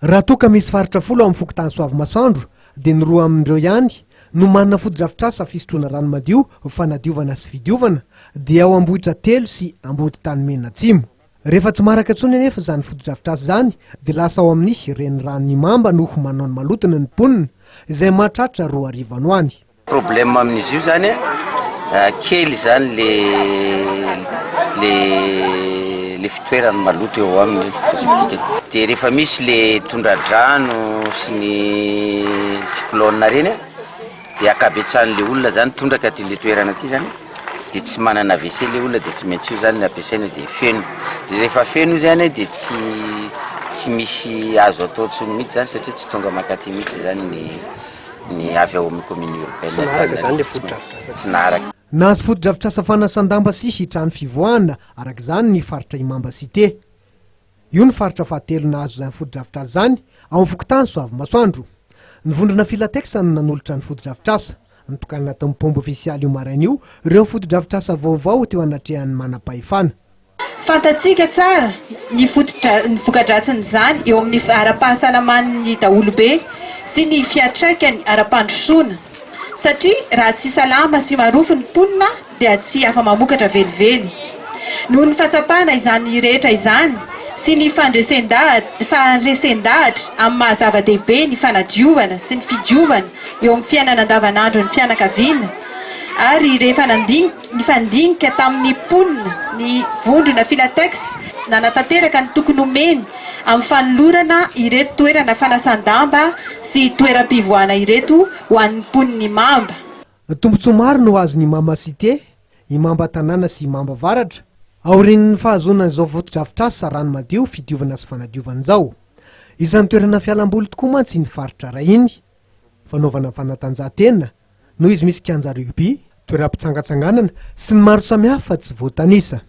raha toa ka misy faritra 10 amin'ny fokotany Soavimasoandro dia ny roa amindreo ihany no manana fotodrafitrasa fisotroana rano madio fanadiovana sy fidiovana dia ao Ambohitra telo sy Amboditanimena Atsimo. Rehefa tsy maraka intsony anefa izany fotodrafitrasa zany dia lasa ao amin'ny renirano Mamba no manao ny malotona ny mponina izay mahatratra 2 arivo ho any. Problème amin'izy io zany kely zany le fitoerany maloto eo amin'ny fositika. Dia rehefa misy le tondradrano sy ny cyclone reny dia akabetsan'le olona zany tondraka ty le toerana ty zany dia tsy manana WC le olona dia tsy maintsy io zany nampiasaina dia feno. Dia rehefa feno zany dia tsy misy azo atao tsony mihitsy zany satria tsy tonga makaty mihitsy zany ny avy ao amin'ny commune urbaine tsy naraka. Nahazo fotodrafitrasa fanasan-damba sy hitrany fivoahana araka izany ny faritra Imamba Cité. Io ny faritra fahatelo nahazo izany fotodrafitrasa zany ao amin'ny fokotany Soavimasoandro. Ny vondrona Filatex no nanolotra ny fotodrafitrasa. Nitokana tao amin'ny pombo ofisialy io maraina io ireo fotodrafitrasa vaovao teo anatrehan'ny manam-pahefana. Fantatsika tsara ny voka-dratsiny zany eo amin'ny ara-pahasalaman'ny daholobe sy ny fiantraikany ara-pandrosoana satria raha tsy salama sy marofo ny mponina dia tsy afa mamokatra velively. Noho ny fahatsapana izany rehetra izany sy ny fandresen-dahatra amin'ny mahazava-dehibe ny fanadiovana sy ny fidiovana eo amin'ny fiainana andavanandro ny fianakaviana ary rehefa nifandinika tamin'ny mponina ny vondrona Filatex nanatanteraka ny tokony omeny amin'ny fanolorana ireto toerana fanasan-damba sy toeram-pivoahana ireto ho an'ny mponiny Mamba. Tombontsoa maro no azony Imamba Cité, Imamba Tanàna sy Imamba Varatra aorian'ny fahazoana izao fotodrafitrasa rano madio fidiovana sy fanadiovana izao. Isan'ny toerana fialamboly tokoa mantsy ny faritra Rahiny, fanaovana fanatanjahantena noho izy misy kianja rugby, toeram-pitsangatsanganana sy ny maro samihafa tsy voatanisa.